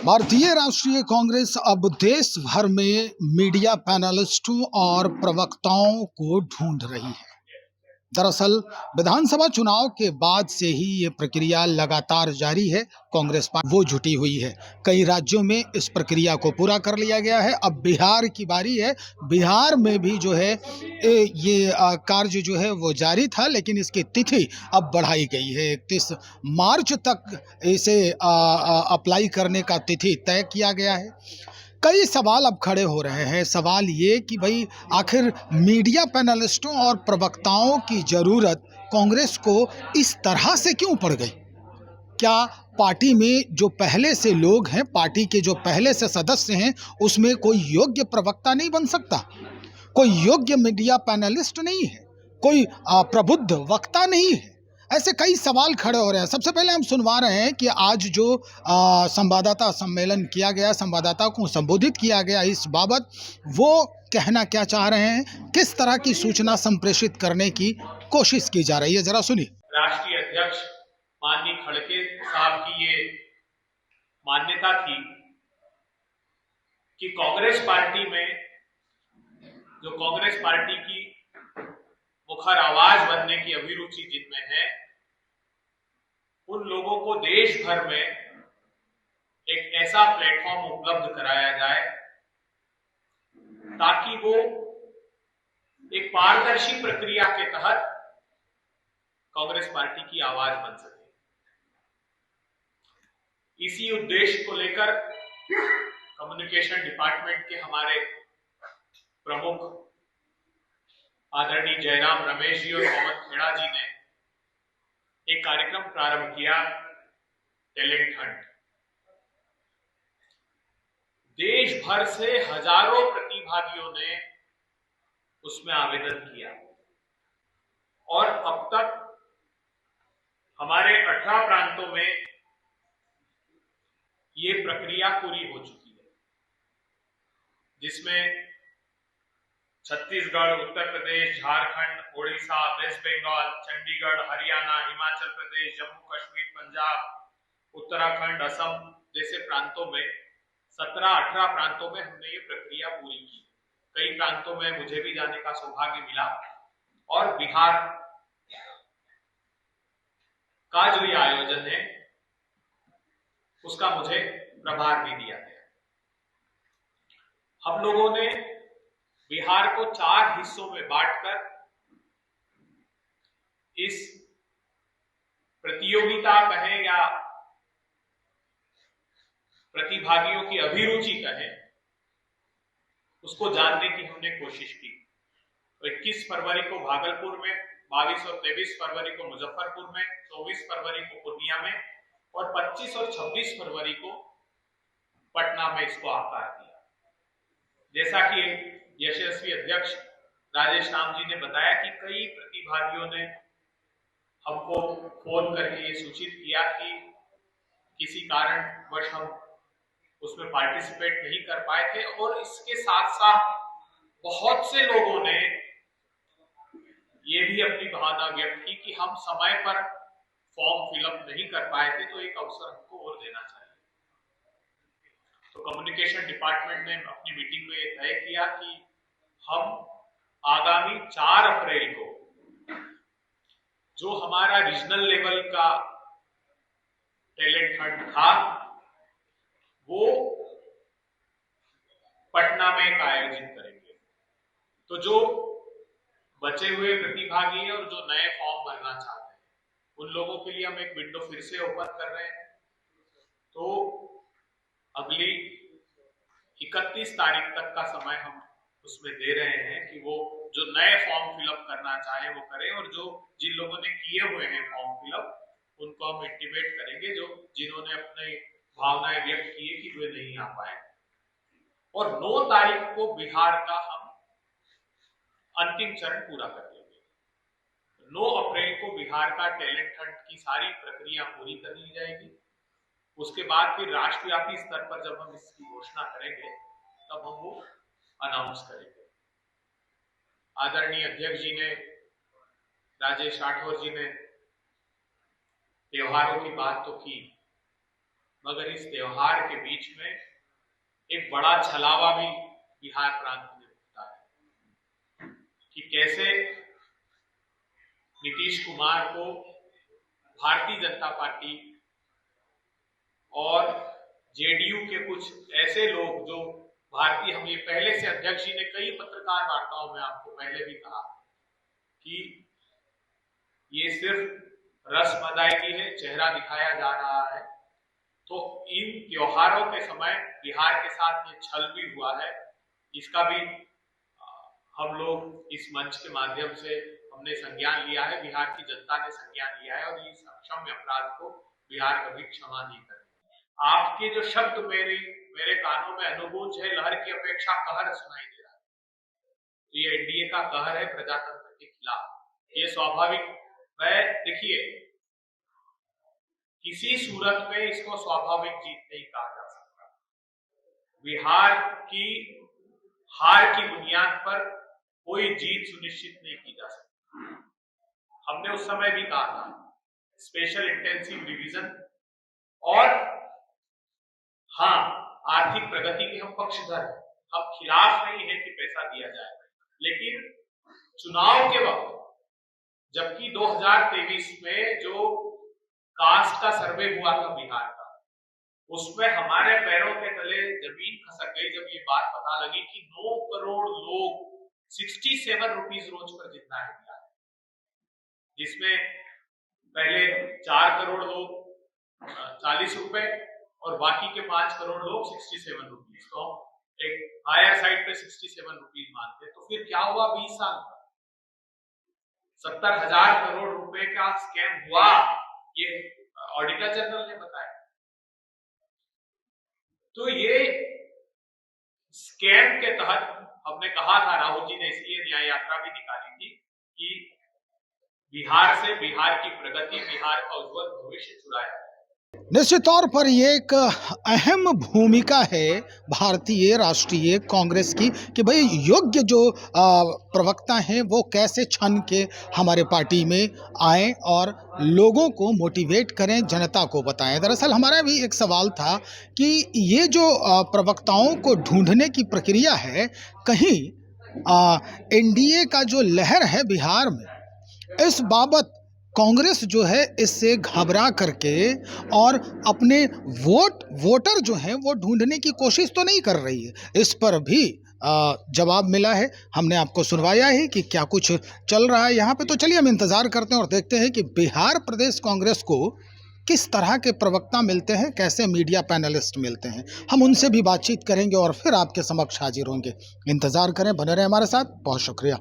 भारतीय राष्ट्रीय कांग्रेस अब देश भर में मीडिया पैनलिस्टों और प्रवक्ताओं को ढूंढ रही है। दरअसल विधानसभा चुनाव के बाद से ही ये प्रक्रिया लगातार जारी है। कांग्रेस पार्टी वो जुटी हुई है। कई राज्यों में इस प्रक्रिया को पूरा कर लिया गया है। अब बिहार की बारी है। बिहार में भी जो है ये कार्य जो है वो जारी था, लेकिन इसकी तिथि अब बढ़ाई गई है। 31 मार्च तक इसे अप्लाई करने का तिथि तय किया गया है। कई सवाल अब खड़े हो रहे हैं। सवाल ये कि भाई आखिर मीडिया पैनलिस्टों और प्रवक्ताओं की जरूरत कांग्रेस को इस तरह से क्यों पड़ गई? क्या पार्टी में जो पहले से लोग हैं, पार्टी के जो पहले से सदस्य हैं, उसमें कोई योग्य प्रवक्ता नहीं बन सकता? कोई योग्य मीडिया पैनलिस्ट नहीं है? कोई प्रबुद्ध वक्ता नहीं है? ऐसे कई सवाल खड़े हो रहे हैं। सबसे पहले हम सुनवा रहे हैं कि आज जो संवाददाता सम्मेलन किया गया, संवाददाताओं को संबोधित किया गया, इस बाबत वो कहना क्या चाह रहे हैं, किस तरह की सूचना संप्रेषित करने की कोशिश की जा रही है, जरा सुनिए। राष्ट्रीय अध्यक्ष माननीय खड़गे साहब की ये मान्यता थी कि कांग्रेस पार्टी में जो कांग्रेस पार्टी की मुखर आवाज बनने की अभिरुचि जिनमें है, उन लोगों को देश भर में एक ऐसा प्लेटफॉर्म उपलब्ध कराया जाए ताकि वो एक पारदर्शी प्रक्रिया के तहत कांग्रेस पार्टी की आवाज बन सके। इसी उद्देश्य को लेकर कम्युनिकेशन डिपार्टमेंट के हमारे प्रमुख आदरणीय जयराम रमेश जी और मोहम्मद खेड़ा जी ने एक कार्यक्रम प्रारंभ किया, टैलेंट हंट। देश भर से हजारों प्रतिभागियों ने उसमें आवेदन किया और अब तक हमारे 18 प्रांतों में ये प्रक्रिया पूरी हो चुकी है, जिसमें छत्तीसगढ़, उत्तर प्रदेश, झारखंड, ओडिशा, वेस्ट बंगाल, चंडीगढ़, हरियाणा, हिमाचल प्रदेश, जम्मू कश्मीर, पंजाब, उत्तराखंड, असम जैसे प्रांतों में 17-18 प्रांतों में हमने ये प्रक्रिया पूरी की। कई प्रांतों में मुझे भी जाने का सौभाग्य मिला और बिहार का जो ये आयोजन है उसका मुझे प्रभार भी दिया गया। हम लोगों ने बिहार को 4 हिस्सों में बांटकर इस प्रतियोगिता कहें या प्रतिभागियों की अभिरुचि कहें, उसको जानने की हमने कोशिश की। तो 21 फरवरी को भागलपुर में, 22 और 23 फरवरी को मुजफ्फरपुर में, 24 फरवरी को पूर्णिया में और 25 और 26 फरवरी को पटना में इसको आकार दिया। जैसा कि यशस्वी अध्यक्ष राजेश राम जी ने बताया कि कई प्रतिभागियों ने हमको फोन करके ये सूचित किया कि किसी कारणवश हम उसमें पार्टिसिपेट नहीं कर पाए थे, और इसके साथ साथ बहुत से लोगों ने ये भी अपनी भावना व्यक्त की कि हम समय पर फॉर्म फिलअप नहीं कर पाए थे, तो एक अवसर हमको और देना चाहिए। तो कम्युनिकेशन डिपार्टमेंट ने अपनी मीटिंग में तय किया कि हम आगामी 4 अप्रैल को जो हमारा रीजनल लेवल का टैलेंट हंट था वो पटना में एक आयोजित करेंगे। तो जो बचे हुए प्रतिभागी हैं और जो नए फॉर्म भरना चाहते हैं, उन लोगों के लिए हम एक विंडो फिर से ओपन कर रहे हैं। तो अगली 31 तारीख तक का समय हम उसमें दे रहे हैं कि वो जो नए फॉर्म फिलअप करना चाहे वो करें, और जो जिन लोगों ने किए हुए हैं फॉर्म फिलअप उनको हम इंटीमेट करेंगे, जो जिन्होंने अपनी भावनाएं व्यक्त की है कि वे नहीं आ पाए। और 9 तारीख को बिहार का हम अंतिम चरण पूरा कर देंगे। 9 अप्रैल को बिहार का टैलेंट हंट की सारी प्रक्रिया पूरी कर ली जाएगी। उसके बाद फिर राष्ट्रव्यापी स्तर पर जब हम इसकी घोषणा करेंगे तब हम वो अनाउंस करेंगे। आदरणीय अध्यक्ष जी ने, राजेश राठौर जी ने त्योहारों की बात तो की, मगर इस त्योहार के बीच में एक बड़ा छलावा भी बिहार प्रांत में होता है कि कैसे नीतीश कुमार को भारतीय जनता पार्टी और जेडीयू के कुछ ऐसे लोग जो भारतीय, हम ये पहले से अध्यक्ष जी ने कई पत्रकार वार्ताओं में आपको पहले भी कहा कि ये सिर्फ रस्म अदायगी है, चेहरा दिखाया जा रहा है। तो इन त्योहारों के समय बिहार के साथ ये छल भी हुआ है, इसका भी हम लोग इस मंच के माध्यम से हमने संज्ञान लिया है, बिहार की जनता ने संज्ञान लिया है और इस अक्षम्य अपराध को बिहार कभी क्षमा नहीं करेगा। आपके जो शब्द मेरे कानों में अनुगूंज है, लहर की अपेक्षा कहर सुनाई दे रहा है, तो ये एनडीए का कहर है प्रजातंत्र के खिलाफ। ये स्वाभाविक है। देखिए, किसी सूरत में इसको स्वाभाविक जीत नहीं कहा जा सकता। बिहार की हार की बुनियाद पर कोई जीत सुनिश्चित नहीं की जा सकती। हमने उस समय भी कहा था स्पेशल इंटेंसिव रिवीजन, और हाँ, आर्थिक प्रगति के हम पक्षधर हैं, हम खिलाफ नहीं है कि पैसा दिया जाए, लेकिन चुनाव के वक्त जबकि 2023 में जो कास्ट का सर्वे हुआ था बिहार का, उसमें हमारे पैरों के तले जमीन खसक गई जब ये बात पता लगी कि 9 करोड़ लोग 67 रुपीज रोज पर जितना है बिहार, जिसमें पहले 4 करोड़ लोग 40 रुपए और बाकी के 5 करोड़ लोग 67 रुपीज। तो एक हायर साइड पे 67 रुपीज मानते। तो फिर क्या हुआ 20 साल में 70,000 करोड़ रुपए का स्कैम हुआ, ये ऑडिटर जनरल ने बताया। तो ये स्कैम के तहत हमने कहा था, राहुल जी ने इसलिए न्याय यात्रा भी निकाली थी कि बिहार से बिहार की प्रगति, बिहार का उज्जवल भविष्य चुराया। निश्चित तौर पर ये एक अहम भूमिका है भारतीय राष्ट्रीय कांग्रेस की कि भाई योग्य जो प्रवक्ता हैं वो कैसे छन के हमारे पार्टी में आए और लोगों को मोटिवेट करें, जनता को बताएं। दरअसल हमारा भी एक सवाल था कि ये जो प्रवक्ताओं को ढूंढने की प्रक्रिया है, कहीं एनडीए का जो लहर है बिहार में, इस बाबत कांग्रेस जो है इससे घबरा करके और अपने वोटर जो हैं वो ढूंढने की कोशिश तो नहीं कर रही है। इस पर भी जवाब मिला है, हमने आपको सुनवाया है कि क्या कुछ चल रहा है यहाँ पे। तो चलिए हम इंतज़ार करते हैं और देखते हैं कि बिहार प्रदेश कांग्रेस को किस तरह के प्रवक्ता मिलते हैं, कैसे मीडिया पैनलिस्ट मिलते हैं। हम उनसे भी बातचीत करेंगे और फिर आपके समक्ष हाजिर होंगे। इंतज़ार करें, बने रहें हमारे साथ। बहुत शुक्रिया।